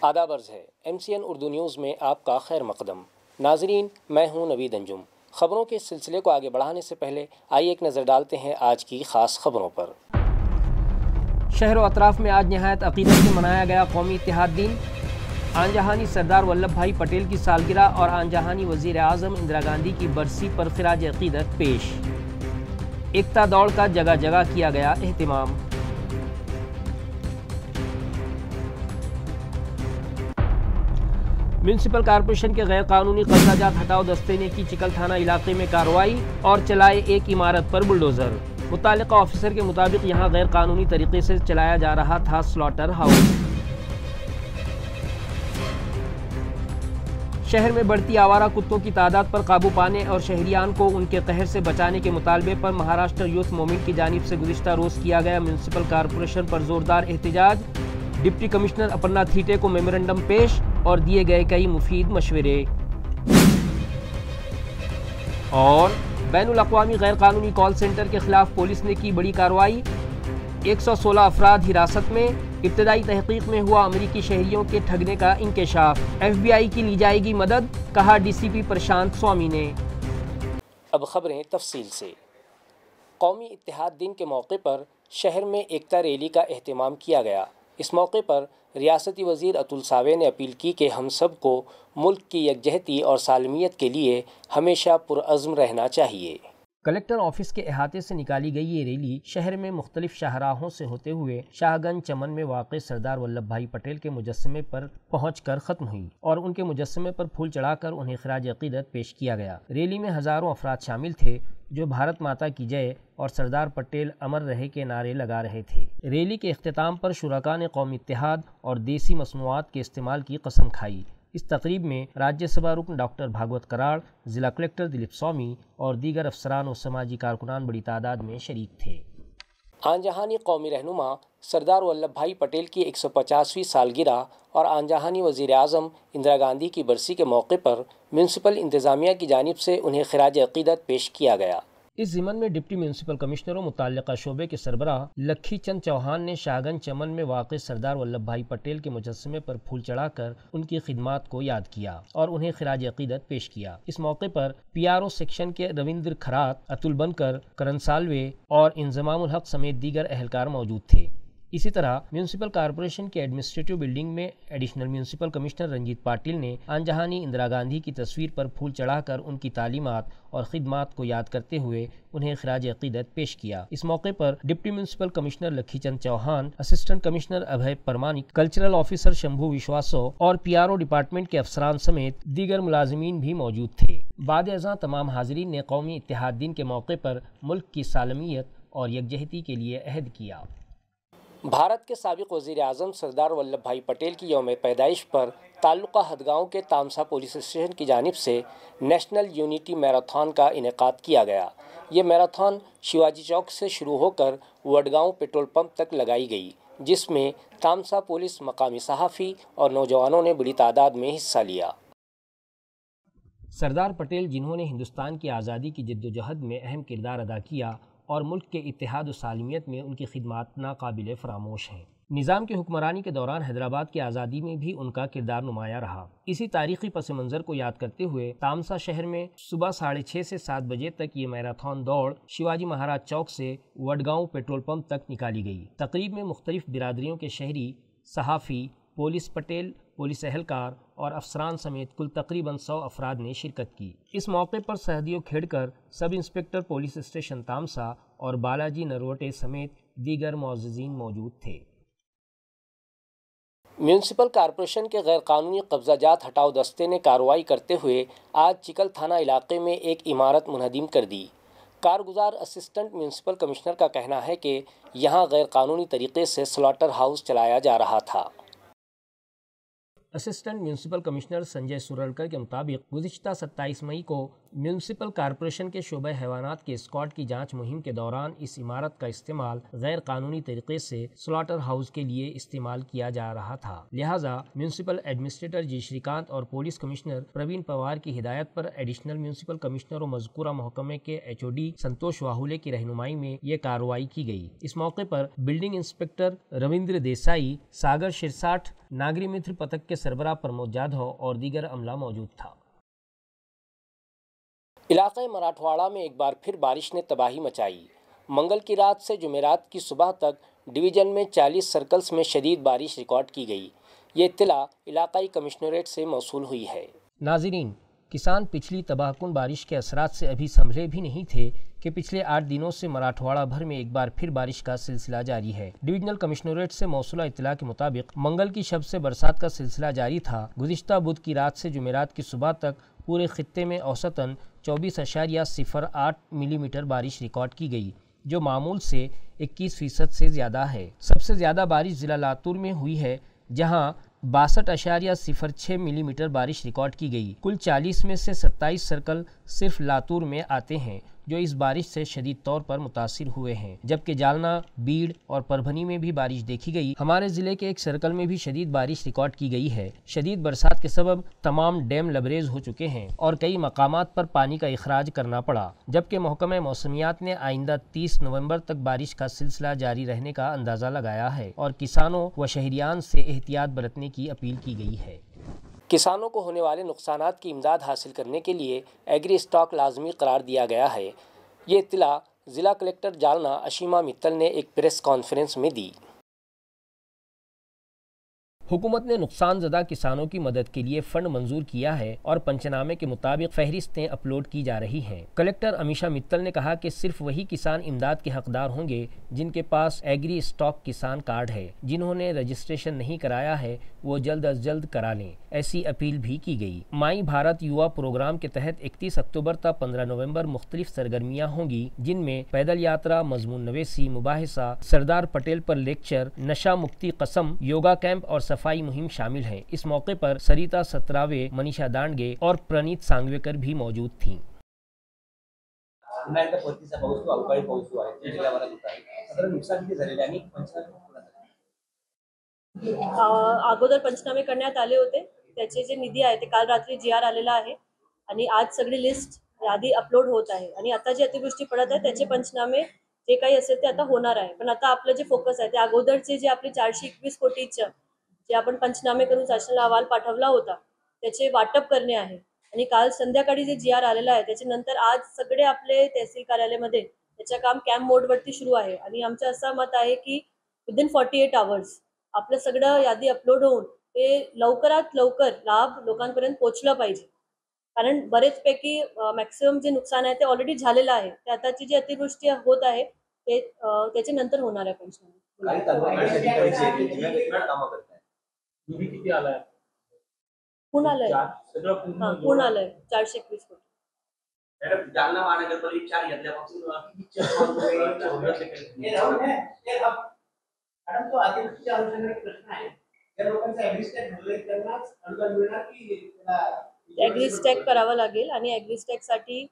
آداب عرض ہے MCN اردو نیوز میں آپ کا خیر مقدم۔ ناظرین، میں ہوں نوید انجم۔ خبروں کے سلسلے کو آگے بڑھانے سے پہلے آئیے ایک نظر ڈالتے ہیں آج کی خاص خبروں پر۔ شہر و اطراف میں آج نہایت عقیدت سے منایا گیا قومی اتحاد دن۔ آن جہانی سردار ولبھ بھائی پٹیل کی سالگرہ اور آن جہانی وزیر اعظم اندرا گاندھی کی برسی پر خراج عقیدت پیش۔ ایکتا دوڑ کا جگہ جگہ کیا گیا اہتمام۔ میونسپل کارپوریشن کے غیر قانونی قبضہ جات ہٹاؤ دستے نے کی چکل تھانہ علاقے میں کارروائی اور چلائے ایک عمارت پر بلڈوزر۔ متعلقہ آفیسر کے مطابق یہاں غیر قانونی طریقے سے چلایا جا رہا تھا سلاٹر ہاؤس۔ شہر میں بڑھتی آوارہ کتوں کی تعداد پر قابو پانے اور شہریان کو ان کے قہر سے بچانے کے مطالبے پر مہاراشٹر یوتھ موومنٹ کی جانب سے گزشتہ روز کیا گیا میونسپل کارپوریشن پر زوردار احتجاج۔ ڈپٹی کمشنر اپرنا تھیٹے کو میمورنڈم پیش اور دیے گئے کئی مفید مشورے۔ اور بین الاقوامی غیر قانونی کال سینٹر کے خلاف پولیس نے کی بڑی کارروائی۔ 116 افراد حراست میں۔ ابتدائی تحقیق میں ہوا امریکی شہریوں کے ٹھگنے کا انکشاف۔ FBI کی لی جائے گی مدد، کہا DCP پرشانت سوامی نے۔ اب خبریں تفصیل سے۔ قومی اتحاد دن کے موقع پر شہر میں ایکتا ریلی کا اہتمام کیا گیا۔ اس موقع پر ریاستی وزیر اتل ساوے نے اپیل کی کہ ہم سب کو ملک کی یکجہتی اور سالمیت کے لیے ہمیشہ پرعزم رہنا چاہیے۔ کلکٹر آفس کے احاطے سے نکالی گئی یہ ریلی شہر میں مختلف شاہراہوں سے ہوتے ہوئے شاہ گنج چمن میں واقع سردار ولبھ بھائی پٹیل کے مجسمے پر پہنچ کر ختم ہوئی اور ان کے مجسمے پر پھول چڑھا کر انہیں خراج عقیدت پیش کیا گیا۔ ریلی میں ہزاروں افراد شامل تھے جو بھارت ماتا کی جے اور سردار پٹیل امر رہے کے نعرے لگا رہے تھے۔ ریلی کے اختتام پر شرکاء نے قومی اتحاد اور دیسی مصنوعات کے استعمال کی قسم کھائی۔ اس تقریب میں راجیہ سبھا رکن ڈاکٹر بھاگوت کراڑ، ضلع کلکٹر دلیپ سوامی اور دیگر افسران و سماجی کارکنان بڑی تعداد میں شریک تھے۔ آن جہانی قومی رہنما سردار ولبھ بھائی پٹیل کی 150ویں سالگرہ اور آن جہانی وزیر اعظم اندرا گاندھی کی برسی کے موقع پر میونسپل انتظامیہ کی جانب سے انہیں خراج عقیدت پیش کیا گیا۔ اس ضمن میں ڈپٹی میونسپل کمشنر و متعلقہ شعبے کے سربراہ لکھی چند چوہان نے شاہ گنج چمن میں واقع سردار ولبھ بھائی پٹیل کے مجسمے پر پھول چڑھا کر ان کی خدمات کو یاد کیا اور انہیں خراج عقیدت پیش کیا۔ اس موقع پر PRO سیکشن کے رویندر کھرات، اتل بنکر، کرن سالوے اور انضمام الحق سمیت دیگر اہلکار موجود تھے۔ اسی طرح میونسپل کارپوریشن کے ایڈمنسٹریٹو بلڈنگ میں additional municipal commissioner Ranjit Patil نے آن جہانی اندرا گاندھی کی تصویر پر پھول چڑھا کر ان کی تعلیمات اور خدمات کو یاد کرتے ہوئے انہیں خراج عقیدت پیش کیا۔ اس موقع پر ڈپٹی میونسپل کمشنر لکھی چند Chauhan, assistant commissioner Abhay پرمانک، cultural officer Shambhu وشواسو اور PRO ڈپارٹمنٹ کے افسران سمیت دیگر ملازمین بھی موجود تھے۔ بعد ازاں تمام حاضرین نے قومی اتحاد دن کے موقع پر ملک کی سالمیت اور یکجہتی کے لیے عہد کیا۔ بھارت کے سابق وزیر اعظم سردار ولبھ بھائی پٹیل کی یوم پیدائش پر تعلقہ ہدگاؤں کے تامسا پولیس اسٹیشن کی جانب سے نیشنل یونٹی میراتھن کا انعقاد کیا گیا۔ یہ میراتھن شیواجی چوک سے شروع ہو کر وڈگاؤں پیٹرول پمپ تک لگائی گئی، جس میں تامسا پولیس، مقامی صحافی اور نوجوانوں نے بڑی تعداد میں حصہ لیا۔ سردار پٹیل، جنہوں نے ہندوستان کی آزادی کی جدوجہد میں اہم کردار ادا کیا اور ملک کے اتحاد و سالمیت میں ان کی خدمات ناقابل فراموش ہیں۔ نظام کی حکمرانی کے دوران حیدرآباد کی آزادی میں بھی ان کا کردار نمایاں رہا۔ اسی تاریخی پس منظر کو یاد کرتے ہوئے تامسا شہر میں صبح 6:30 سے 7 بجے تک یہ میراتھن دوڑ شیواجی مہاراج چوک سے وڈگاؤں پیٹرول پمپ تک نکالی گئی۔ تقریب میں مختلف برادریوں کے شہری، صحافی، پولیس پٹیل، پولیس اہلکار اور افسران سمیت کل تقریباً 100 افراد نے شرکت کی۔ اس موقع پر سہدیو کھیڑکر، سب انسپکٹر پولیس اسٹیشن تامسا اور بالاجی نروٹے سمیت دیگر معززین موجود تھے۔ میونسپل کارپوریشن کے غیر قانونی قبضہ جات ہٹاؤ دستے نے کارروائی کرتے ہوئے آج چکل تھانہ علاقے میں ایک عمارت منہدم کر دی۔ کارگزار اسسٹنٹ میونسپل کمشنر کا کہنا ہے کہ یہاں غیر قانونی طریقے سے سلاٹر ہاؤس چلایا جا رہا تھا۔ اسسٹنٹ میونسپل کمشنر سنجے سورلکر کے مطابق گزشتہ 27 مئی کو म्यूनसिपल कॉरपोरेशन के शोबे हैवानात के स्क्वाड की जांच मुहिम के दौरान इस इमारत का इस्तेमाल गैर कानूनी तरीके से स्लॉटर हाउस के लिए इस्तेमाल किया जा रहा था। लिहाजा म्यूनसिपल एडमिनिस्ट्रेटर जी श्रीकांत और पुलिस कमिश्नर प्रवीण पवार की हिदायत पर एडिशनल म्यूनसिपल कमिश्नर और मज़कूरा महकमे के HOD संतोष वाहुले की रहनुमाई में ये कार्रवाई की गई। इस मौके पर बिल्डिंग इंस्पेक्टर रविंद्र देसाई, सागर शिरसाठ, नागरी मित्र पथक के सरबराह प्रमोद जाधव और दीगर अमला मौजूद था। इलाके मराठवाड़ा में एक बार फिर बारिश ने तबाही मचाई। मंगल की रात से जुमेरात की सुबह तक डिवीज़न में 40 सर्कल्स में शदीद बारिश रिकॉर्ड की गई। ये इत्तला इलाकाई कमिश्नरेट से मौसूल हुई है। नाज़रीन, किसान पिछली तबाहकुन बारिश के असरात से अभी संभले भी नहीं थे कि पिछले 8 दिनों से मराठवाड़ा भर में एक बार फिर बारिश का सिलसिला जारी है। डिविजनल कमिश्नरेट से मौसूला इत्तला के मुताबिक मंगल की शब से बरसात का सिलसिला जारी था। गुज़िश्ता बुध की रात से जुमेरात की सुबह तक पूरे खित्ते में औसतन 24.08 मिलीमीटर बारिश रिकॉर्ड की गई, जो मामूल से 21% से ज़्यादा है। सबसे ज़्यादा बारिश ज़िला लातूर में हुई है, जहां 62.06 मिलीमीटर बारिश रिकॉर्ड की गई। कुल 40 में से 27 सर्कल सिर्फ लातूर में आते हैं, जो इस बारिश से शदीद तौर पर मुतासिर हुए हैं, जबकि जालना, बीड़ और परभनी में भी बारिश देखी गई। हमारे ज़िले के एक सर्कल में भी शदीद बारिश रिकॉर्ड की गई है। शदीद बरसात के सबब तमाम डैम लबरेज हो चुके हैं और कई मकामात पर पानी का इखराज करना पड़ा, जबकि महकमा मौसमियात ने आइंदा 30 नवंबर तक बारिश का सिलसिला जारी रहने का अंदाज़ा लगाया है और किसानों व शहरियान से एहतियात बरतने की अपील की गई है। किसानों को होने वाले नुकसानात की इमदाद हासिल करने के लिए एग्री स्टॉक लाजमी करार दिया गया है। ये इत्तला ज़िला कलेक्टर जालना अशीमा मित्तल ने एक प्रेस कॉन्फ्रेंस में दी। हुकूमत ने नुकसान ज़दा किसानों की मदद के लिए फंड मंजूर किया है और पंचनामे के मुताबिक फहरिस्तें अपलोड की जा रही हैं। कलेक्टर अमीशा मित्तल ने कहा कि सिर्फ वही किसान इमदाद के हकदार होंगे जिनके पास एग्री स्टॉक किसान कार्ड है। जिन्होंने रजिस्ट्रेशन नहीं कराया है वो जल्द अज जल्द करा लें, ऐसी अपील भी की गई। माई भारत युवा प्रोग्राम के तहत 31 अक्टूबर तक 15 नवंबर मुख्तलिफ सरगर्मियाँ होंगी, जिनमें पैदल यात्रा, मजमून नवेसी, मुबाहिसा, सरदार पटेल पर लेक्चर, नशा मुक्ति कसम, योगा कैंप और सफाई मुहिम शामिल है। इस मौके पर सरिता सतरावे, मनीषा दांडगे और प्रणीत सांगवेकर भी मौजूद थीं। अगोदर पंचनामे करण्यात आले होते, त्याचे जे निधी आहे ते काल रात्री GR आलेला आहे आणि आज सगळी लिस्ट यादी अपलोड होत आहे आणि आता जे अतिवृष्टी पडत आहे त्याचे पंचनामे जे काही असेल ते आता होणार आहे। पण आता आपलं जे फोकस आहे ते अगोदरचे जे आपले 421 कोटीचं जे आपण पंचनामे करून शासनाला अहवाल पाठवला होता त्याचे वाटप करणे आहे आणि काल संध्याकाळी जे GR आलेला आहे त्याच्यानंतर आज सगळे आपले तहसील कार्यालयामध्ये त्याचं काम कॅम्प मोडवरती सुरू आहे आणि आमचं असं मत आहे की विदिन 48 आवर्स आपलं सगळं यादी अपलोड होऊन ते लवकरात लवकर लाभ लोकांपर्यंत पोहोचलं पाहिजे, कारण बरेच पैकी मॅक्सिमम जे नुकसान आहे ते ऑलरेडी झालेलं आहे। ते आताची जी अतिवृष्टी होत आहे ते त्याच्या नंतर होणार आहे पंचनामे। पुन्हा आलंय 421 कोटी। जालना महानगरपालिका घेतल्यापासून मॅडम, तो अतिवृष्टीच्या अनुषंगाने प्रश्न आहे, त्या लोकांचा ॲग्रीस्टॅक भरले त्यांनाच अनुदान मिळणार की ॲग्रीस्टॅक करावं लागेल आणि ॲग्रीस्टॅकसाठी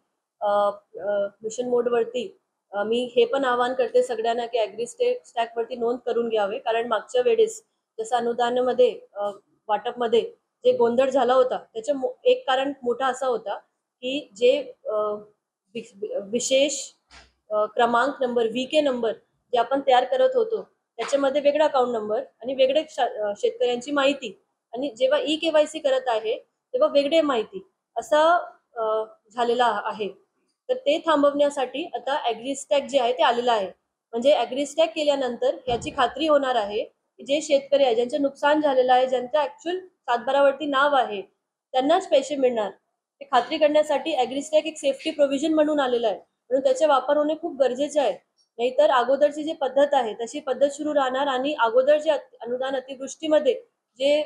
मिशन मोडवरती मी हे पण आवाहन करते सगळ्यांना की ॲग्रीस्टॅकवरती नोंद करून घ्यावे, कारण मागच्या वेळेस जसं अनुदानामध्ये वाटपमध्ये जे गोंधळ झाला होता त्याचं एक कारण मोठा असा होता की जे विशेष क्रमांक नंबर VK नंबर जे आपण तयार करत होतो त्याच्यामध्ये वेगळा अकाउंट नंबर आणि वेगळे शेतकऱ्यांची माहिती आणि जेव्हा eKYC करत आहे तेव्हा वेगळे माहिती असं झालेला आहे। तर ते थांबवण्यासाठी आता ॲग्रीस्टॅक जे आहे ते आलेलं आहे। म्हणजे ॲग्रीस्टॅक केल्यानंतर याची खात्री होणार आहे की जे शेतकरी आहे ज्यांचं नुकसान झालेलं आहे, ज्यांचं ॲक्च्युअल सातबारावरती नाव आहे त्यांनाच पैसे मिळणार। ते खात्री करण्यासाठी ॲग्रीस्टॅक एक सेफ्टी प्रोव्हिजन म्हणून आलेलं आहे, म्हणून त्याचे वापर होणे खूप गरजेचे आहे। नाहीतर अगोदरची जी पद्धत आहे तशी पद्धत सुरू राहणार आणि अगोदर जे अनुदान अतिवृष्टीमध्ये जे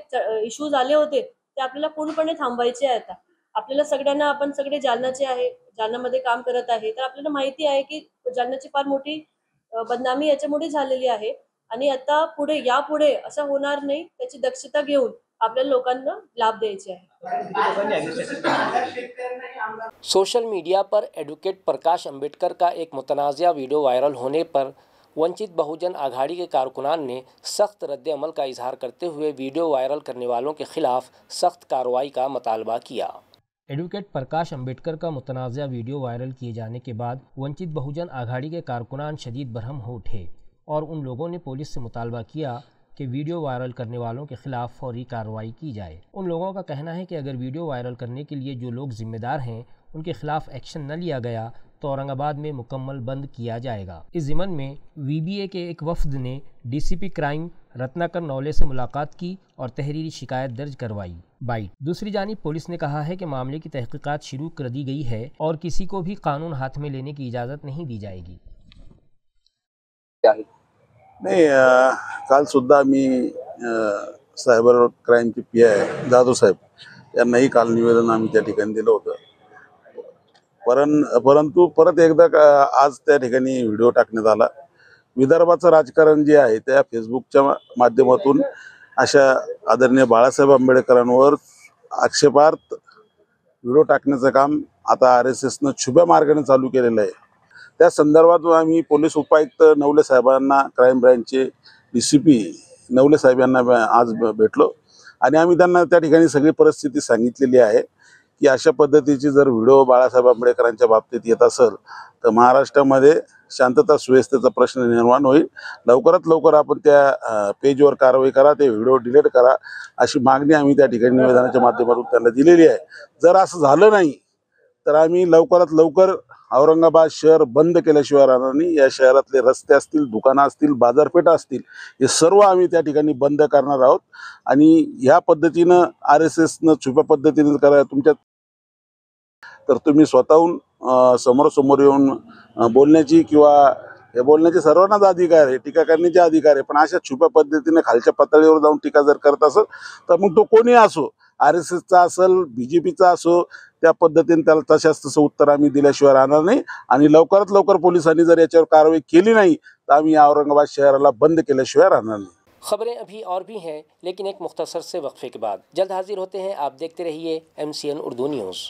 इश्यूज आले होते ते आपल्याला पूर्णपणे थांबवायचे आहे। आता आपल्याला सगळ्यांना, आपण सगळे जालनाचे आहे, जालनामध्ये काम करत आहे, तर आपल्याला माहिती आहे की जालनाची फार मोठी बदनामी याच्यामुळे झालेली आहे आणि आता यापुढे असं होणार नाही, त्याची दक्षता घेऊन आपल्या लोकांना लाभ द्यायचे आहे. सोशल मीडिया पर एडवोकेट प्रकाश अंबेडकर का एक मुतनाज़ा वीडियो वायरल होने पर वंचित बहुजन आघाड़ी के कारकुनान ने सख्त रद्द-ए-अमल का इजहार करते हुए वीडियो वायरल करने वालों के खिलाफ सख्त कार्रवाई का मुतालबा किया। एडवोकेट प्रकाश अंबेडकर का मुतनाज़ा वीडियो वायरल किए जाने के बाद वंचित बहुजन आघाड़ी के कारकुनान शदीद बरहम हो उठे और उन लोगों ने पुलिस से मुतालबा किया कि वीडियो वायरल करने वालों के खिलाफ फौरी कार्रवाई की जाए। उन लोगों का कहना है कि अगर वीडियो वायरल करने के लिए जो लोग जिम्मेदार हैं उनके खिलाफ एक्शन न लिया गया तो औरंगाबाद में मुकम्मल बंद किया जाएगा। इस ज़िमन में वीबीए के एक वफद ने डीसीपी क्राइम रत्नाकर नौले से मुलाकात की और तहरीरी शिकायत दर्ज करवाई। बाइट। दूसरी जानिब पुलिस ने कहा है कि मामले की तहकीकात शुरू कर दी गई है और किसी को भी कानून हाथ में लेने की इजाज़त नहीं दी जाएगी। नाही, काल सुद्धा मी सायबर क्राईमचे PI जाधव साहेब यांनाही काल निवेदन आम्ही त्या ठिकाणी दिलं होतं। परंतु परत एकदा आज त्या ठिकाणी व्हिडिओ टाकण्यात आला। विदर्भाचं राजकारण जे आहे त्या फेसबुकच्या माध्यमातून अशा आदरणीय बाळासाहेब आंबेडकरांवर आक्षेपार्थ व्हिडिओ टाकण्याचं काम आता RSSनं छुप्या मार्गाने चालू केलेलं आहे। त्या संदर्भात आम्ही पोलीस उपायुक्त नवले साहेबांना, क्राईम ब्रँचचे DCP नवले साहेब यांना आज भेटलो आणि आम्ही त्यांना त्या ठिकाणी सगळी परिस्थिती सांगितलेली आहे की अशा पद्धतीची जर व्हिडिओ बाळासाहेब आंबेडकरांच्या बाबतीत येत असेल तर महाराष्ट्रामध्ये शांतता सुव्यवस्थेचा प्रश्न निर्माण होईल। लवकरात लवकर आपण त्या पेजवर कारवाई करा, ते व्हिडिओ डिलीट करा अशी मागणी आम्ही त्या ठिकाणी निवेदनाच्या माध्यमातून त्यांना दिलेली आहे। जर असं झालं नाही तर आम्ही लवकरात लवकर औरंगाबाद शहर बंद केल्याशिवाय राहणार नाही। या शहरातले रस्ते असतील, दुकानं असतील, बाजारपेठा असतील, हे सर्व आम्ही त्या ठिकाणी बंद करणार आहोत आणि ह्या पद्धतीनं RSSनं छुप्या पद्धतीने करा तुमच्या तर तुम्ही स्वतःहून समोरासमोर येऊन बोलण्याची किंवा हे बोलण्याचे सर्वांनाच अधिकार आहे, टीका करण्याचे अधिकार आहे, पण अशा छुप्या पद्धतीने खालच्या पातळीवर जाऊन टीका जर करत असेल तर मग तो कोणी असो, RSSचा असेल, BJPचा असो, त्या पद्धतीने त्याला तसं उत्तर आम्ही दिल्याशिवाय राहणार नाही आणि लवकरात लवकर पोलिसांनी जर याच्यावर कारवाई केली नाही तर आम्ही औरंगाबाद शहराला बंद केल्याशिवाय राहणार नाही। खबरें अभी और भी हैं, लेकिन एक मुख्तसर से वक्फे के बाद जल्द हाजिर होते हैं। आप देखते रहिए MCN उर्दू न्यूज़।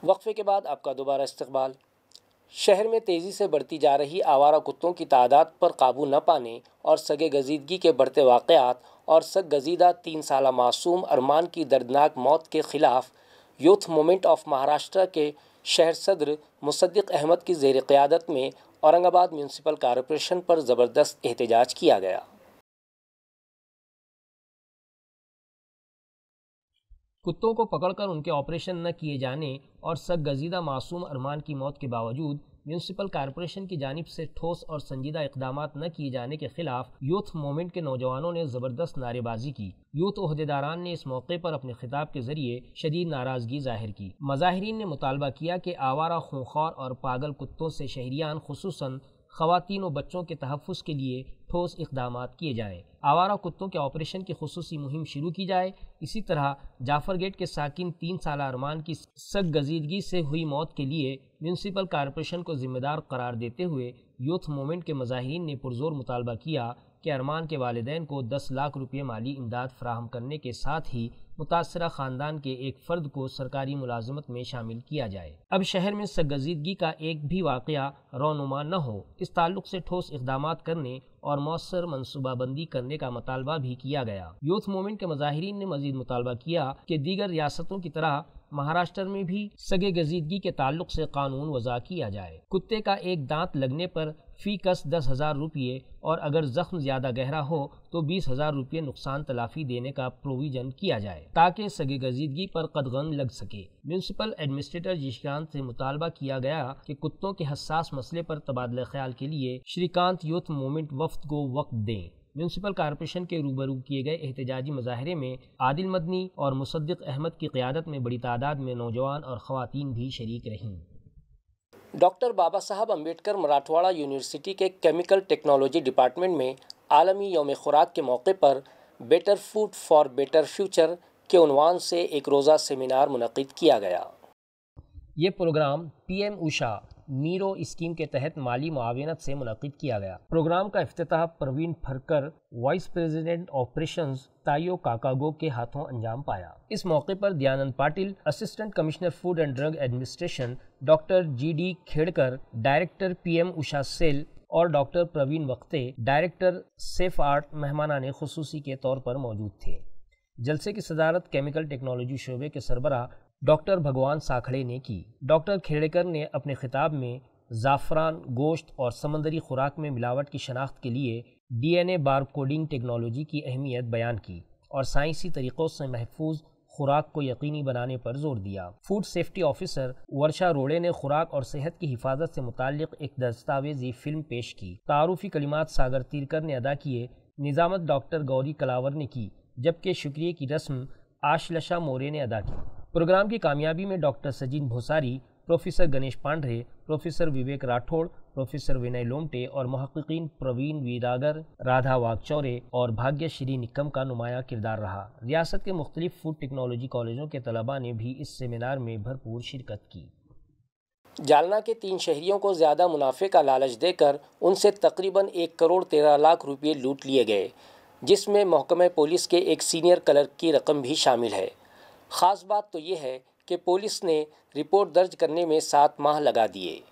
वक्फे के बाद आपका दोबारा इस्तकबाल। शहर में तेज़ी से बढ़ती जा रही आवारा कुत्तों की तादाद पर काबू न पाने और सगे गजीदगी के बढ़ते वाक़यात और सग गजीदा 3 साला मासूम अरमान की दर्दनाक मौत के ख़िलाफ़ यूथ मूवमेंट ऑफ महाराष्ट्र के शहर सदर मुसद्दिक अहमद की ज़ेर क़यादत में औरंगाबाद म्यूनसिपल कॉरपोरेशन पर ज़बरदस्त एहतजाज किया गया। कुत्तों को पकड़कर उनके ऑपरेशन न किए जाने और सग गजीदा मासूम अरमान की मौत के बावजूद म्यूनसिपल कॉरपोरेशन की जानिब से ठोस और संजीदा इक़दामात न किए जाने के खिलाफ यूथ मूवमेंट के नौजवानों ने ज़बरदस्त नारेबाजी की। यूथ ओहदेदारान ने इस मौके पर अपने खिताब के जरिए शदीद नाराज़गी जाहिर की। मज़ाहिरीन ने मुतालबा किया कि आवारा, खूंखार और पागल कुत्तों से शहरियान खुसूसन ख़वातीन व बच्चों के तहफ़्फ़ुज़ के लिए ठोस इक़दामात किए जाएँ। आवारा कुत्तों के ऑपरेशन की खुसूसी मुहिम शुरू की जाए। इसी तरह जाफ़र गेट के साकिन 3 साला अरमान की सग गजीदगी से हुई मौत के लिए म्यूनसिपल कॉरपोरेशन को ज़िम्मेदार करार देते हुए यूथ मूवमेंट के मज़ाहिरीन ने पुरज़ोर मुतालबा किया कि अरमान के वालिदैन को 10 लाख रुपये माली इमदाद फराहम करने के साथ ही मुतासरा ख़ानदान के एक फ़र्द को सरकारी मुलाजमत में शामिल किया जाए। अब शहर में सगजीदगी का एक भी वाक़या रौनुमा न हो, इस ताल्लुक़ से ठोस इक़दामात करने और मौसर मनसूबाबंदी करने का मुतालबा भी किया गया। यूथ मूवमेंट के मज़ाहिरीन ने मज़ीद मुतालबा किया कि दीगर रियासतों की तरह महाराष्ट्र में भी सगे गजीदगी के ताल्लुक़ से कानून वज़ा किया जाए। कुत्ते का एक दांत लगने पर फ़ी कस 10,000 रुपये और अगर ज़ख्म ज़्यादा गहरा हो तो 20,000 रुपये नुकसान तलाफ़ी देने का प्रोविज़न किया जाए ताकि सगे गजीदगी पर कदगन लग सके। म्यूनसिपल एडमिनिस्ट्रेटर जिशांत से मुतालबा किया गया कि कुत्तों के हसास मसले पर तबादला ख्याल के लिए श्रीकांत यूथ मूवमेंट वफ़द को वक्त दें। म्यूनसिपल कॉरपोरेशन के रूबरू किए गए एहतजाजी मुजाहरे में आदिल मदनी और मुसद्दिक अहमद की क़यादत में बड़ी तादाद में नौजवान और ख़वातीन भी शरीक रहीं। डॉक्टर बाबा साहब अम्बेडकर मराठवाड़ा यूनिवर्सिटी के केमिकल टेक्नोलॉजी डिपार्टमेंट में आलमी यौम खुराक के मौके पर better food for better future के उन्वान से एक रोज़ा सेमिनार मुनक़िद किया गया। ये programme PM Usha Nero scheme के तहत माली मुआवनत से मुनक़िद किया गया। प्रोग्राम का इफ्तिताह Parveen Farkar vice president operations Taiyo Kagaku के हाथों अंजाम पाया। इस मौके पर Dayanand Patil, assistant commissioner food and drug administration, doctor GD Khedkar, director PM USHA cell और doctor Praveen Wakte, director safe art मेहमानाने खुसूसी के तौर पर मौजूद थे। जलसे की सदारत केमिकल टेक्नोलॉजी शोबे के सरबराह डॉक्टर भगवान साखड़े ने की। डॉक्टर खेड़ेकर ने अपने खिताब में ज़ाफ़रान, गोश्त और समंदरी खुराक में मिलावट की शनाख्त के लिए DNA बारकोडिंग टेक्नोलॉजी की अहमियत बयान की और साइंसी तरीक़ों से महफूज खुराक को यकीनी बनाने पर जोर दिया। फूड सेफ्टी ऑफिसर वर्षा रोड़े ने खुराक और सेहत की हिफाजत से मुताल्लिक़ एक दस्तावेजी फ़िल्म पेश की। तारुफ़ी कलिमात सागर तीरकर ने अदा किए, निज़ामत डॉक्टर गौरी कलावर ने की, जबकि शुक्रिया की रस्म आशलशा मोरे ने अदा की। प्रोग्राम की कामयाबी में डॉक्टर सजीन भोसारी, प्रोफेसर गणेश पांढरे, प्रोफेसर विवेक राठौड़, प्रोफेसर विनय लोमटे और मुहक्किकीन प्रवीण वीरागर, राधा वागचौरे और भाग्यश्री निकम का नुमाया किरदार रहा। रियासत के मुख्तलिफ फूड टेक्नोलॉजी कॉलेजों के तलबा ने भी इस सेमिनार में भरपूर शिरकत की। जालना के 3 शहरियों को ज़्यादा मुनाफे का लालच देकर उनसे तकरीबन 1 करोड़ 13 लाख रुपये लूट लिए गए, जिसमें महकमे पुलिस के एक सीनियर क्लर्क की रकम भी शामिल है। ख़ास बात तो ये है कि पुलिस ने रिपोर्ट दर्ज करने में 7 माह लगा दिए।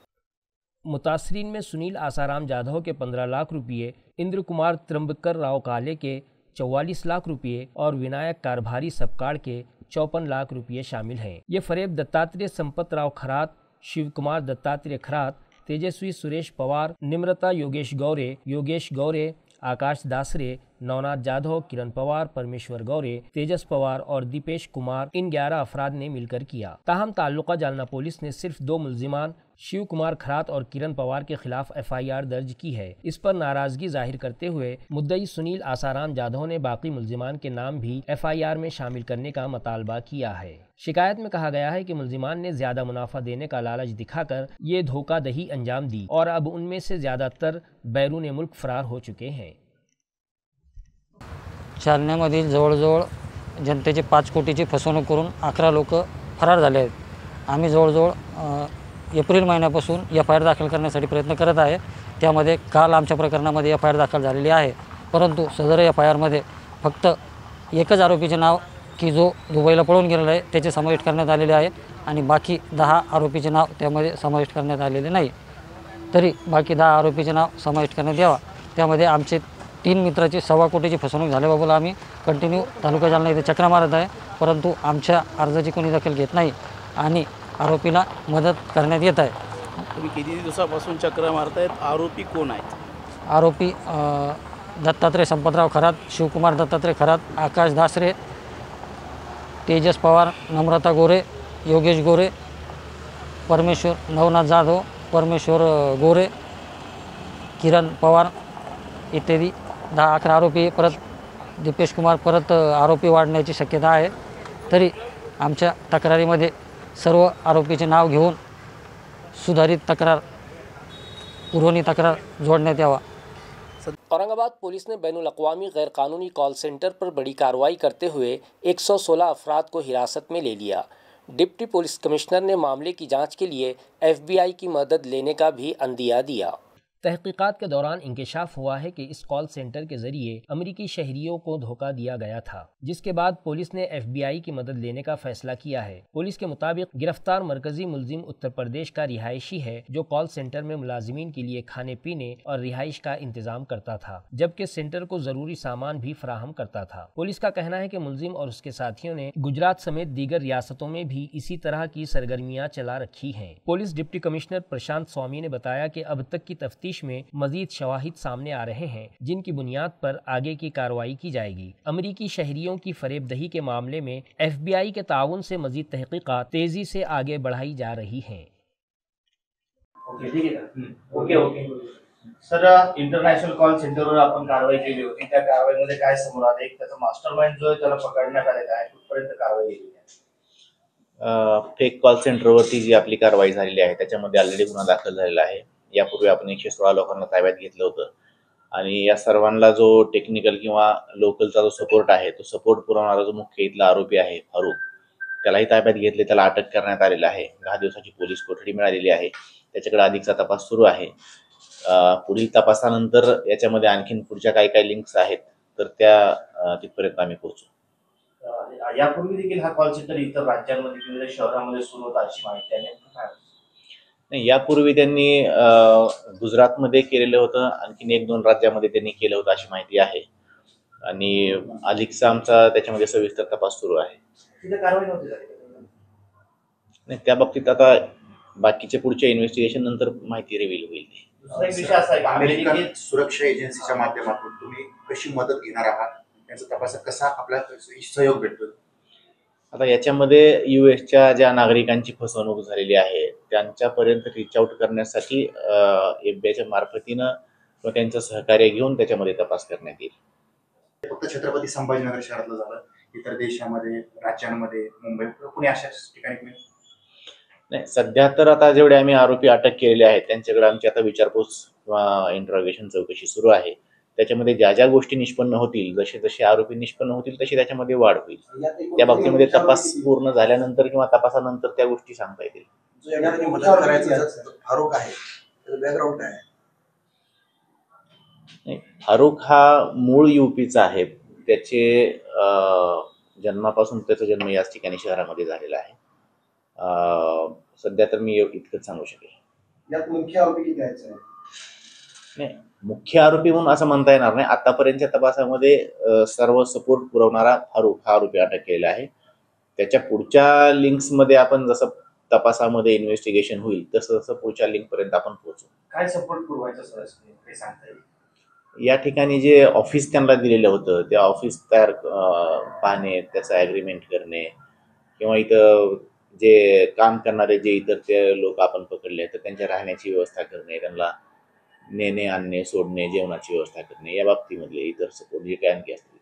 मुतासरीन में सुनील आसाराम जाधव के 15 लाख रुपये, इंद्र कुमार त्र्यंबकर राव काले के 44 लाख रुपये और विनायक कारभारी सबकाड़ के 54 लाख रुपये शामिल हैं। ये फरेब दत्तात्रेय संपत राव खरात, शिव कुमार दत्तात्रेय खरात, तेजस्वी सुरेश पवार, निम्रता योगेश गौरे, आकाश दासरे, नवनाथ जाधव, किरण पवार, परमेश्वर गौरे, तेजस पवार और दीपेश कुमार, इन 11 अफराद ने मिलकर किया। ताहम ताल्लुका जालना पुलिस ने सिर्फ 2 मुल्जिमान शिव कुमार खरात और किरण पवार के खिलाफ FIR दर्ज की है। इस पर नाराजगी जाहिर करते हुए मुद्दई सुनील आसाराम जाधव ने बाकी मुल्जिमान के नाम भी FIR में शामिल करने का मतालबा किया है। शिकायत में कहा गया है कि मुल्जिमान ने ज्यादा मुनाफा देने का लालच दिखाकर ये धोखाधड़ी अंजाम दी और अब उनमें से ज्यादातर बैरून मुल्क फरार हो चुके हैं। जालन्यामधील जवळजवळ जनतेचे 5 कोटीची फसवणूक करून 11 लोक फरार झाले आहेत। आम्ही जवळजवळ एप्रिल महिन्यापासून FIR दाखल करण्यासाठी प्रयत्न करत आहे। त्यामध्ये काल आमच्या प्रकरणामध्ये FIR दाखल झालेली आहे, परंतु सदर FIR मध्ये फक्त एकच आरोपीचे नाव की जो दुबईला पळून गेलेला आहे त्याचे समाविष्ट करण्यात आलेले आहे आणि बाकी 10 आरोपीचे नाव त्यामध्ये समाविष्ट करण्यात आलेले नाही। तरी बाकी 10 आरोपीचे नाव समाविष्ट करण्यात यावा। त्यामध्ये आमचे 3 मित्राची 1.25 कोटीची फसवणूक झाल्याबाबत आम्ही कंटिन्यू तालुका जालना इथे चक्रा मारत आहे, परंतु आमच्या अर्जाची कोणी दखल घेत नाही आणि आरोपीला मदत करण्यात येत आहे। तुम्ही किती दिवसापासून चक्र मारतायत? आरोपी कोण आहेत? आरोपी दत्तात्रेय संपतराव खरात, शिवकुमार दत्तात्रेय खरात, आकाश दासरे, तेजस पवार, नम्रता गोरे, योगेश गोरे, परमेश्वर नवनाथ जाधव, परमेश्वर गोरे, किरण पवार इत्यादी 10-11 आरोपी। परत दीपेश कुमार परत आरोपी वाढण्याची शक्यता आहे। तरी आमच्या तक्रारीमध्ये सर्व आरोपीचे नाव घेऊन सुधारित तक्रार, पुरवणी तक्रार जोड़ने यावा। औरंगाबाद पुलिस ने बैनुल अक़वामी गैर कानूनी कॉल सेंटर पर बड़ी कार्रवाई करते हुए 116 अफराद को हिरासत में ले लिया। डिप्टी पुलिस कमिश्नर ने मामले की जांच के लिए FBI की मदद लेने का भी अंदिया दिया। तहकीकात के दौरान इंकशाफ हुआ है कि इस कॉल सेंटर के जरिए अमरीकी शहरियों को धोखा दिया गया था, जिसके बाद पुलिस ने FBI की मदद लेने का फैसला किया है। पुलिस के मुताबिक गिरफ्तार मरकजी मुलजिम उत्तर प्रदेश का रिहायशी है, जो कॉल सेंटर में मुलाजिमीन के लिए खाने पीने और रिहाइश का इंतजाम करता था, जबकि सेंटर को जरूरी सामान भी फराहम करता था। पुलिस का कहना है कि मुलजिम और उसके साथियों ने गुजरात समेत दीगर रियासतों में भी इसी तरह की सरगर्मियां चला रखी हैं। पुलिस डिप्टी कमिश्नर प्रशांत स्वामी ने बताया कि अब तक की तफ्तीश में मजीद शवाहिद सामने आ रहे हैं, जिनकी बुनियाद पर आगे की कार्रवाई की जाएगी। अमरीकी शहरियों की फरेबदही के मामले में FBI के ताउन से मजीद तहकीकात तेजी से आगे बढ़ाई जा रही हैं। ओके, ठीक आहे। ओके सर, इंटरनॅशनल कॉल सेंटरवर आपण कारवाई केली होती। त्या कारवाईमध्ये काय समोर आलं? एक त्याचा मास्टरमाइंड जो आहे त्याला पकडण्यात आलेला आहे, कुठपर्यंत कारवाई केली आहे? फेक कॉल सेंटरवरती जी आपली कारवाई झालेली आहे त्याच्यामध्ये ऑलरेडी गुन्हा दाखल झालेला आहे. यापूर्वी आपण 116 लोकांना ताब्यात घेतलं होतं आणि या सर्वांना जो टेक्निकल किंवा लोकलचा जो सपोर्ट आहे तो सपोर्ट पुरवणारा जो मुख्य इथला आरोपी आहे फारुख, त्यालाही ताब्यात घेतले, त्याला अटक करण्यात आलेला आहे. 10 दिवसाची पोलीस कोठडी मिळालेली आहे. त्याच्याकडे अधिकचा तपास सुरू आहे. पुढील तपासानंतर याच्यामध्ये आणखीन पुढच्या काही लिंक्स आहेत तर त्या तिथपर्यंत आम्ही पोहोचू. यापूर्वी देखील हा कॉल सेंटर इतर राज्यांमध्ये किंवा शहरामध्ये सुरू होता अशी माहिती आहे. नाही, यापूर्वी त्यांनी गुजरातमध्ये केलेलं होतं, आणखीन 1-2 राज्यामध्ये त्यांनी केलं होतं अशी माहिती आहे आणि अधिकचा आमचा त्याच्यामध्ये सविस्तर तपास सुरू आहे. तिथे कारवाई नव्हती झाली. नाही, त्या बाबतीत आता बाकीच्या पुढच्या इन्व्हेस्टिगेशन नंतर माहिती रिव्हील होईल. दुसरा एक विषय असा आहे की अमेरिकन सुरक्षा एजन्सीच्या माध्यमातून तुम्ही कशी मदत घेणार आहात, त्यांचा तपासात कसा आपला सहयोग भेटतो? आता याच्यामध्ये US ज्या नागरिकांची फसवणूक झालेली आहे त्यांच्यापर्यंत रीच आउट करण्यासाठी FBI मार्फतीनं किंवा त्यांचं सहकार्य घेऊन त्याच्यामध्ये तपास करण्यात येईल. फक्त छत्रपती संभाजीनगर शहरातलं झालं, इतर देशामध्ये, राज्यांमध्ये, मुंबई, पुणे अशाच ठिकाणी? नाही, सध्या तर आता जेवढे आम्ही आरोपी अटक केलेले आहेत त्यांच्याकडे आमची आता विचारपूस किंवा इंट्रॉगेशन चौकशी सुरू आहे. त्याच्यामध्ये ज्या गोष्टी निष्पन्न होतील, जसे आरोपी निष्पन्न होतील तशी त्याच्यामध्ये वाढ होईल. त्या बाबतीमध्ये तपास पूर्ण झाल्यानंतर किंवा तपासानंतर त्या गोष्टी सांगता येतील. फारुख हा मूळ UPचा आहे. त्याचे जन्मापासून त्याचा जन्म याच ठिकाणी शहरामध्ये झालेला आहे. सध्या तर मी इतकंच सांगू शकेल. यात मुख्य आरोपी किती आहेत? नाही, मुख्य आरोपी म्हणून असं म्हणता येणार नाही. आतापर्यंतच्या तपासामध्ये सर्व सपोर्ट पुरवणारा फारुख हा आरोपी अटक केलेला आहे. त्याच्या पुढच्या लिंक्समध्ये आपण जसं तपासामध्ये इन्व्हेस्टिगेशन होईल तसं पुढच्या लिंक पर्यंत आपण पोहोचू. काय सपोर्ट पुरवायचं सर हे सांगता येईल? या ठिकाणी जे ऑफिस त्यांना दिलेलं होतं त्या ऑफिस तयार पाहणे, त्याचं ॲग्रीमेंट करणे किंवा इथं जे काम करणारे जे इतर ते लोक आपण पकडले तर त्यांच्या राहण्याची व्यवस्था करणे, त्यांना नेणे आणणे सोडणे, जेवणाची व्यवस्था करणे, या बाबतीमधले इतर सपोर्ट जे काय आणखी असतील.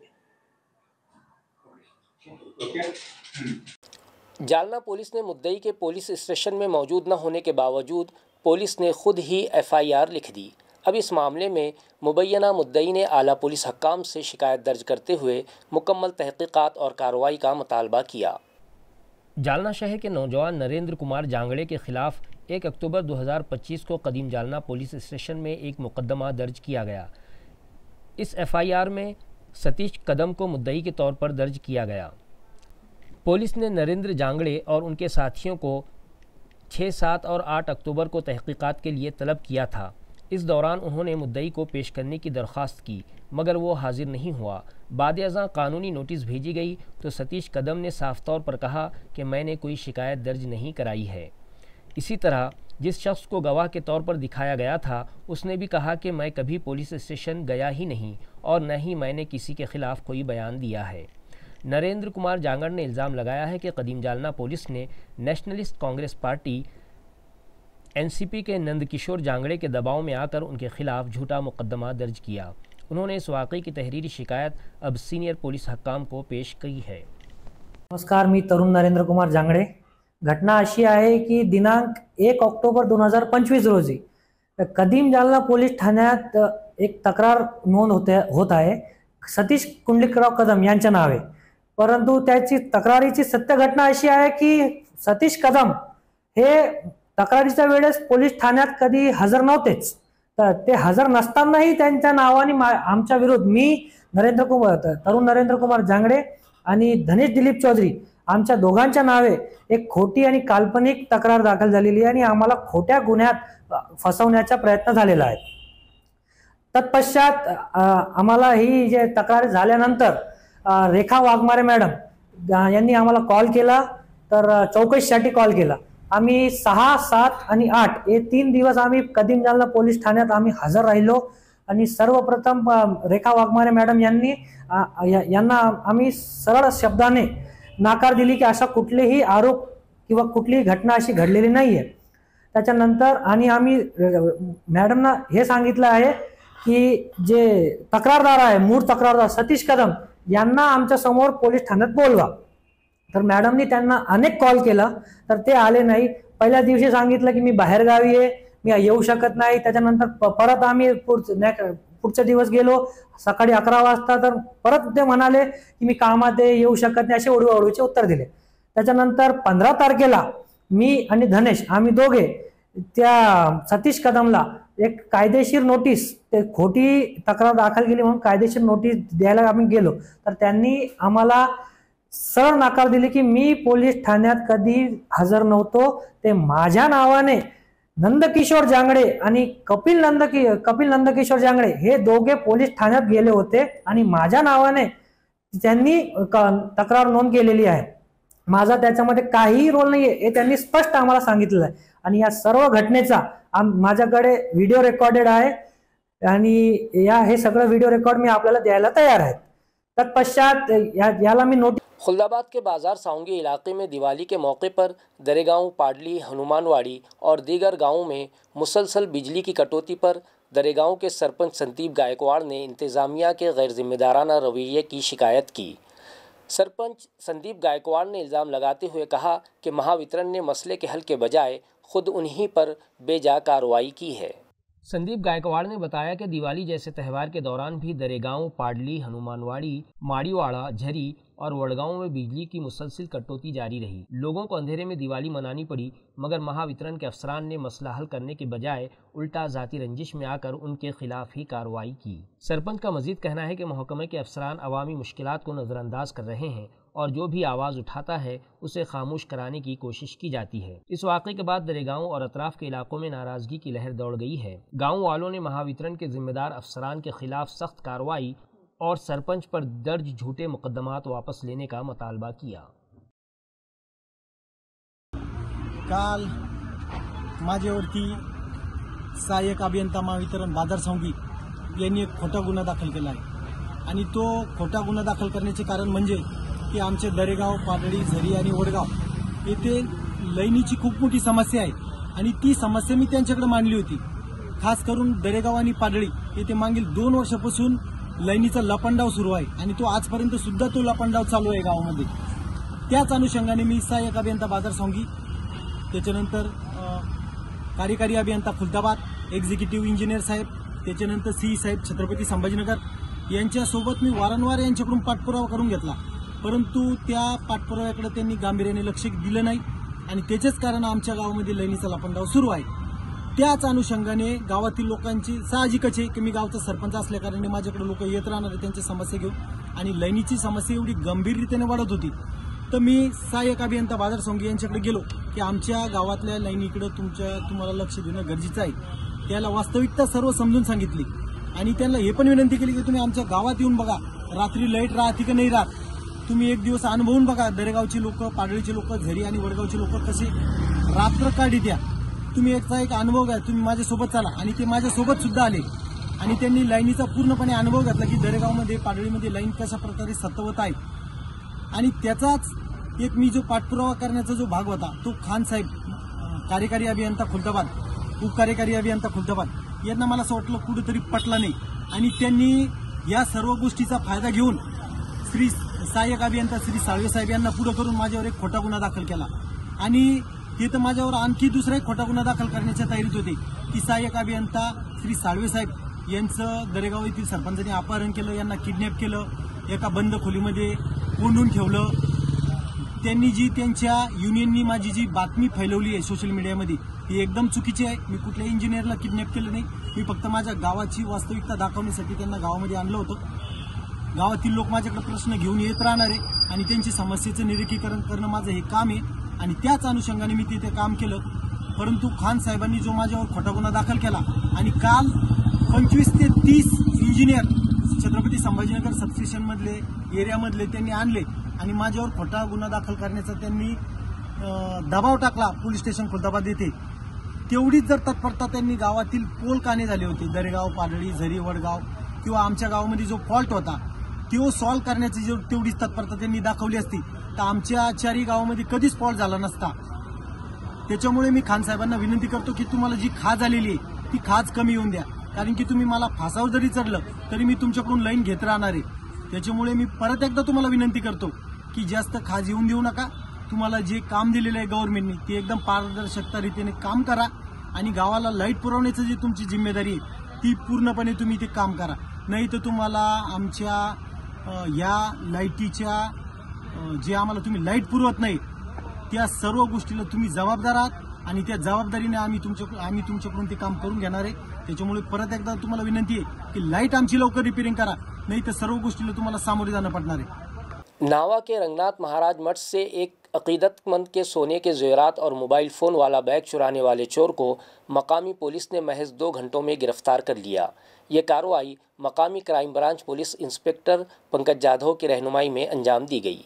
जालना पुलिस ने मुद्दई के पुलिस स्टेशन में मौजूद न होने के बावजूद पुलिस ने खुद ही FIR लिख दी. अब इस मामले में मुबैना मुद्दई ने आला पुलिस हक्काम से शिकायत दर्ज करते हुए मुकम्मल तहकीकात और कार्रवाई का मुतालबा किया. जालना शहर के नौजवान नरेंद्र कुमार जांगड़े के खिलाफ 1 अक्टूबर 2025 को कदीम जालना पुलिस स्टेशन में एक मुकदमा दर्ज किया गया. इस FIR में सतीश कदम को मुद्दई के तौर पर दर्ज किया गया. पुलिस ने नरेंद्र जांगड़े और उनके साथियों को 6, 7 और 8 अक्टूबर को तहकीकात के लिए तलब किया था. इस दौरान उन्होंने मुद्दई को पेश करने की दरख्वास्त की मगर वो हाजिर नहीं हुआ. बाद-ए-अज़ां कानूनी नोटिस भेजी गई तो सतीश कदम ने साफ तौर पर कहा कि मैंने कोई शिकायत दर्ज नहीं कराई है. इसी तरह जिस शख्स को गवाह के तौर पर दिखाया गया था उसने भी कहा कि मैं कभी पुलिस स्टेशन गया ही नहीं और न ही मैंने किसी के खिलाफ कोई बयान दिया है. नरेंद्र कुमार जांगड़ ने इल्ज़ाम लगाया है कि कदीम जालना पुलिस ने नेशनलिस्ट कांग्रेस पार्टी NCP के नंदकिशोर जांगड़े के दबाव में आकर उनके खिलाफ झूठा मुकदमा दर्ज किया. उन्होंने इस वाक़े की तहरीरी शिकायत अब सीनियर पुलिस हक्काम को पेश की है. नमस्कार, मी तरुण नरेंद्र कुमार जांगड़े. घटना अशी आहे की दिनांक 1 ऑक्टोबर 2025 रोजी कदीम जालना पोलीस ठाण्यात एक तक्रार नोंद होत आहे सतीश कुंडलिकराव कदम यांच्या नावे. परंतु त्याची तक्रारीची सत्य घटना अशी आहे की सतीश कदम हे तक्रारीच्या वेळेस पोलीस ठाण्यात कधी हजर नव्हतेच. तर ते हजर नसतानाही त्यांच्या नावाने आमच्या विरोध तरुण नरेंद्र कुमार जांगड़े आणि धनेश दिलीप चौधरी आमच्या दोघांच्या नावे एक खोटी आणि काल्पनिक तक्रार दाखल झालेली आहे आणि आम्हाला खोट्या गुन्ह्यात फसवण्याचा प्रयत्न झालेला आहे. तत्पश्चात आम्हाला ही जे तक्रार झाल्यानंतर रेखा वाघमारे मॅडम यांनी आम्हाला कॉल केला, तर चौकशीसाठी कॉल केला. आम्ही 6, 7 आणि 8 हे 3 दिवस आम्ही कदीम जालना पोलीस ठाण्यात आम्ही हजर राहिलो आणि सर्वप्रथम रेखा वाघमारे मॅडम यांना आम्ही सरळ शब्दाने नाकार दिली की असा कुठलेही आरोप किंवा कुठलीही घटना अशी घडलेली नाहीये. त्याच्यानंतर आणि आम्ही मॅडमना हे सांगितलं आहे की जे तक्रारदार आहे, मूळ तक्रारदार सतीश कदम यांना आमच्या समोर पोलीस ठाण्यात बोलवा. तर मॅडमनी त्यांना अनेक कॉल केला तर ते आले नाही. पहिल्या दिवशी सांगितलं की मी बाहेरगावी आहे, मी येऊ शकत नाही. त्याच्यानंतर परत आम्ही पुढचा दिवस गेलो सकाळी 11 वाजता, तर परत ते म्हणाले की मी कामात आहे, येऊ शकत नाही, असे ओढूचे उत्तर दिले. त्याच्यानंतर 15 तारखेला मी आणि धनेश आम्ही दोघे त्या सतीश कदमला एक कायदेशीर नोटीस, ते खोटी तक्रार दाखल केली म्हणून कायदेशीर नोटीस द्यायला आम्ही गेलो. तर त्यांनी आम्हाला सरळ नकार दिली की मी पोलीस ठाण्यात कधी हजर नव्हतो. ते माझ्या नावाने नंदकिशोर जांगडे आणि कपिल नंदकिशोर जांगडे हे दोघे पोलीस ठाण्यात गेले होते आणि माझ्या नावाने त्यांनी तक्रार नोंद केलेली आहे. माझा त्याच्यामध्ये काहीही रोल नाहीये हे त्यांनी स्पष्ट आम्हाला सांगितलेलं आहे. आणि या सर्व घटनेचा माझ्याकडे व्हिडिओ रेकॉर्डेड आहे आणि हे सगळं व्हिडिओ रेकॉर्ड मी आपल्याला द्यायला तैयार आहे. तत्पश्चात याला मी नोटिस। खुलदाबाद के बाजार साउंगी इलाके में दिवाली के मौके पर दरेगांव, पाडली, हनुमानवाड़ी और दीगर गांवों में मुसलसल बिजली की कटौती पर दरेगांव के सरपंच संदीप गायकवाड़ ने इंतज़ामिया के गैर जिम्मेदाराना रवैये की शिकायत की। सरपंच संदीप गायकवाड़ ने इल्ज़ाम लगाते हुए कहा कि महावितरण ने मसले के हल के बजाय खुद उन्हीं पर बेजा कार्रवाई की है। संदीप गायकवाड़ ने बताया कि दिवाली जैसे त्यौहार के दौरान भी दरेगांव, पाडली, हनुमानवाड़ी, माड़ीवाड़ा, झरी और वडगांव में बिजली की मुसलसल कटौती जारी रही। लोगों को अंधेरे में दिवाली मनानी पड़ी, मगर महावितरण के अफसरान ने मसला हल करने के बजाय उल्टा जाती रंजिश में आकर उनके खिलाफ ही कार्रवाई की। सरपंच का मजीद कहना है कि महकमे के अफसरान अवामी मुश्किलात को नज़रअंदाज कर रहे हैं और जो भी आवाज़ उठाता है उसे खामोश कराने की कोशिश की जाती है। इस वाक़े के बाद दरेगांव और अतराफ के इलाकों में नाराज़गी की लहर दौड़ गई है। गाँव वालों ने महावितरण के जिम्मेदार अफसरान के खिलाफ सख्त कार्रवाई और सरपंच पर दर्ज झूठे मुकदमात वापस लेने का मुतालबा किया। काल माझ्यावरती सहाय्यक अभियंता महावितरण बाजार सावंगी यांनी एक खोटा गुन्हा दाखल केला आहे आणि तो खोटा गुन्हा दाखल करण्याचे कारण म्हणजे की आमचे दरेगाव, पाडळी, झरी आणि वडगाव येथे लाईनीची खूप मोठी समस्या आहे आणि ती समस्या मी त्यांच्याकडे मांडली होती। खास करून दरेगाव आणि पाडळी येथे मागील 2 वर्षापासून लाईनीचा लपंडाव सुरू आहे आणि तो आजपर्यंत सुद्धा तो लपंडाव चालू आहे गावामध्ये। त्याच अनुषंगाने मी सहाय्यक अभियंता बाजार सावंगी, त्याच्यानंतर कार्यकारी अभियंता खुलदाबाद, एक्झिक्युटिव्ह इंजिनियर साहेब, त्याच्यानंतर सीई साहेब छत्रपती संभाजीनगर यांच्यासोबत मी वारंवार यांच्याकडून पाठपुरावा करून घेतला, परंतु त्या पाठपुराव्याकडे त्यांनी गांभीर्याने लक्ष दिलं नाही आणि त्याचेच कारण आमच्या गावामध्ये लाईनीचा लपंडाव सुरू आहे। त्याच अनुषंगाने गावातील लोकांची साहजिकच आहे की मी गावचा सरपंच असल्याकारणे माझ्याकडे लोक येत राहणार त्यांची समस्या घेऊन आणि लाईनीची समस्या एवढी गंभीररीतीने वाढत होती, तर मी सहाय्यक अभियंता बाजार सावंगी यांच्याकडे गेलो की आमच्या गावातल्या लाईनीकडे तुम्हाला लक्ष देणं गरजेचं आहे। त्याला वास्तविकता सर्व समजून सांगितली आणि त्यांना हे पण विनंती केली की तुम्ही आमच्या गावात येऊन बघा, रात्री लाईट राहते की नाही राहत, तुम्ही एक दिवस अनुभवून बघा। दरेगावची लोक, पाडळीचे लोक, झरी आणि वडगावचे लोक कसे रात्र काढीत्या, तुम्ही एक अनुभव घ्या, तुम्ही माझ्यासोबत चला। आणि ते माझ्यासोबत सुद्धा आले आणि त्यांनी लाईनीचा पूर्णपणे अनुभव घेतला की दरेगावमध्ये, पाडळीमध्ये लाईन कशा प्रकारे सतवत आहे। आणि त्याचाच एक मी जो पाठपुरावा करण्याचा जो भाग होता तो खान साहेब, कार्यकारी अभियंता खुलदाबाद, उपकार्यकारी अभियंता खुलदाबाद यांना मला असं वाटलं कुठेतरी पटलं नाही आणि त्यांनी या सर्व गोष्टीचा फायदा घेऊन श्री सहाय्यक अभियंता श्री साळवे साहेब यांना पुढे करून माझ्यावर एक खोटा गुन्हा दाखल केला आणि ते तर माझ्यावर आणखी दुसरा एक खोटा गुन्हा दाखल करण्याच्या तयारीत होते की सहाय्यक अभियंता श्री साळवे साहेब यांचं दरेगाव येथील सरपंचांनी अपहरण केलं, यांना किडनॅप केलं, एका बंद खोलीमध्ये कोंडून ठेवलं। त्यांनी जी त्यांच्या युनियननी माझी जी बातमी फैलवली आहे सोशल मीडियामध्ये ती एकदम चुकीची आहे। मी कुठल्या इंजिनियरला किडनॅप केलं नाही, मी फक्त माझ्या गावाची वास्तविकता दाखवण्यासाठी त्यांना गावामध्ये आणलं होतं। गावातील लोक माझ्याकडे प्रश्न घेऊन येत राहणार आहे आणि त्यांची समस्येचं निराकरण करणं माझं हे काम आहे आणि त्याच अनुषंगाने मी तिथे काम केलं। परंतु खान साहेबांनी जो माझ्यावर खोटा गुन्हा दाखल केला आणि काल 25 ते 30 इंजिनियर छत्रपती संभाजीनगर सबस्टेशन मधले एरियामधले त्यांनी आणले आणि माझ्यावर खोटा गुन्हा दाखल करण्याचा त्यांनी दबाव टाकला पोलीस स्टेशन खुलदाबाद येथे। तेवढीच जर तत्परता त्यांनी गावातील पोल काने झाले होते, दरेगाव, पाडळी, झरी, वडगाव किंवा आमच्या गावामध्ये जो फॉल्ट होता तो सॉल्व्ह करण्याची जर तेवढीच तत्परता त्यांनी दाखवली असती तर आमच्या 4 गावामध्ये कधीच फॉल्ट झाला नसता। त्याच्यामुळे मी खान साहेबांना विनंती करतो की तुम्हाला जी खाज आलेली आहे ती खाज कमी होऊन द्या, कारण की तुम्ही मला फासावर जरी चढलं तरी मी तुमच्याकडून लाईन घेत राहणार आहे। त्याच्यामुळे मी परत एकदा तुम्हाला विनंती करतो की जास्त खाज येऊन देऊ नका. तुम्हाला जे काम दिलेलं आहे गव्हर्नमेंटने ते एकदम पारदर्शकता रीतीने काम करा आणि गावाला लाईट पुरवण्याची जी तुमची जिम्मेदारी आहे ती पूर्णपणे तुम्ही ते काम करा. नाही तर तुम्हाला आमच्या या लाईटीच्या जे आम्हाला तुम्ही लाईट पुरवत नाही त्या सर्व गोष्टीला तुम्ही जबाबदार आहात आणि त्या जबाबदारीने आम्ही तुमच्याकडून ते काम करून घेणार आहे. त्याच्यामुळे परत एकदा तुम्हाला विनंती आहे की लाईट आमची लवकर रिपेअरिंग करा, नाही तर सर्व गोष्टीला तुम्हाला सामोरे जाणं पडणार आहे. नावा के रंगनाथ महाराज मठ से एक अकीदतमंद के सोने के जेवरात और मोबाइल फ़ोन वाला बैग चुराने वाले चोर को मकामी पुलिस ने महज 2 घंटों में गिरफ्तार कर लिया. ये कार्रवाई मकामी crime branch police inspector Pankaj Jadhav की रहनुमाई में अंजाम दी गई.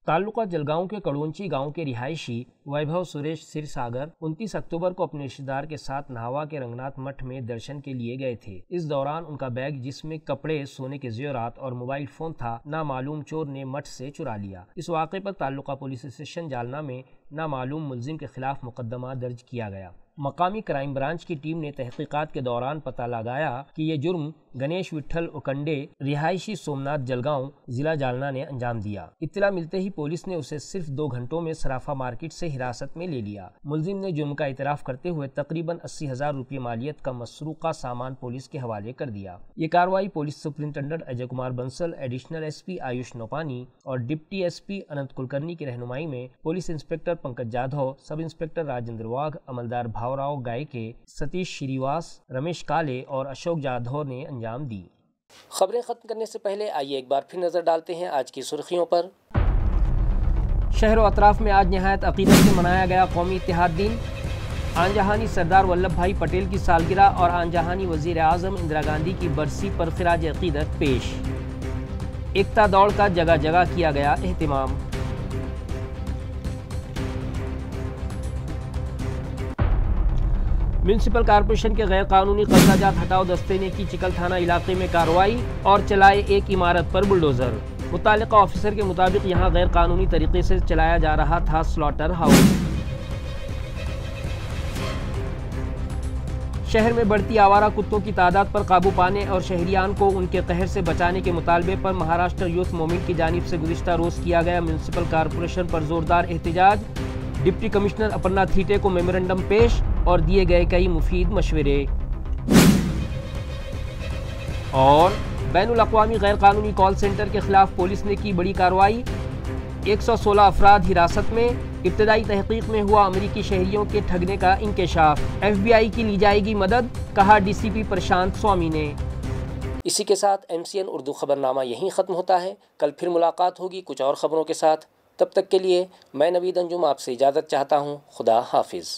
ताल्लुका जलगांव के कड़ोंची गांव के रिहायशी वैभव सुरेश सिरसागर 29 अक्टूबर को अपने रिश्तेदार के साथ नाहवा के रंगनाथ मठ में दर्शन के लिए गए थे. इस दौरान उनका बैग जिसमें कपड़े, सोने के जेवरात और मोबाइल फोन था, नामालूम चोर ने मठ से चुरा लिया. इस वाक़े पर ताल्लुका पुलिस स्टेशन जालना में नामालूम मुलजिम के खिलाफ मुकदमा दर्ज किया गया. मकामी क्राइम ब्रांच की टीम ने तहकीकात के दौरान पता लगाया कि ये जुर्म गणेश विट्ठल उकंडे रिहायशी सोमनाथ जलगांव जिला जालना ने अंजाम दिया. इत्तला मिलते ही पुलिस ने उसे सिर्फ 2 घंटों में सराफा मार्केट से हिरासत में ले लिया. मुलजिम ने जुर्म का इतराफ़ करते हुए तकरीबन 80,000 रुपये मालियत का मसरूका सामान पुलिस के हवाले कर दिया. ये कार्रवाई police superintendent Ajay Kumar Bansal, additional SP Ayush Nopani और डिप्टी एसपी अनंत कुलकर्णी की रहनुमाई में police inspector Pankaj Jadhav, sub inspector Rajendra Wagh, अमलदार भावराव गायके, सतीश श्रीवास, रमेश काले और अशोक जाधव ने अंजाम दी. खबरें खत्म करने से पहले आइए एक बार फिर नजर डालते हैं आज की सुर्खियों पर. शहर व अतराफ में आज नहायत अकीदत से मनाया गया कौमी इत्तेहाद दिन. आन जहानी सरदार वल्लभ भाई पटेल की सालगिरह और आन जहानी वजीर आज़म इंदिरा गांधी की बरसी पर खिराज अकीदत पेश. एकता दौड़ का जगह जगह किया गया एहतिमाम. म्यूनसिपल कॉरपोरेशन के गैर कानूनी कब्जाजात हटाओ दस्ते ने की चिकल थाना इलाके में कार्रवाई और चलाए एक इमारत पर बुलडोजर. मुतालिका ऑफिसर के मुताबिक यहां गैर कानूनी तरीके से चलाया जा रहा था स्लॉटर हाउस. शहर में बढ़ती आवारा कुत्तों की तादाद पर काबू पाने और शहरियान को उनके कहर से बचाने के मुतालबे पर महाराष्ट्र यूथ मूवमेंट की जानिब से गुज़िश्ता रोज़ किया गया म्यूनसिपल कॉरपोरेशन पर जोरदार एहतजाज. डिप्टी कमिश्नर अपर्णा थीटे को मेमोरेंडम पेश और दिए गए कई मुफीद मशवरे. और बैनुल अक़वामी गैर कानूनी कॉल सेंटर के खिलाफ पुलिस ने की बड़ी कार्रवाई. 116 अफराद हिरासत में. इब्तदाई तहकीक में हुआ अमरीकी शहरियों के ठगने का इंकशाफ. FBI की ली जाएगी मदद, कहा DCP प्रशांत स्वामी ने. इसी के साथ MCN उर्दू खबरनामा यहीं ख़त्म होता है. कल फिर मुलाकात होगी कुछ और ख़बरों के साथ. तब तक के लिए मैं नवीद अंजुम आपसे इजाज़त चाहता हूँ. खुदा हाफिज़.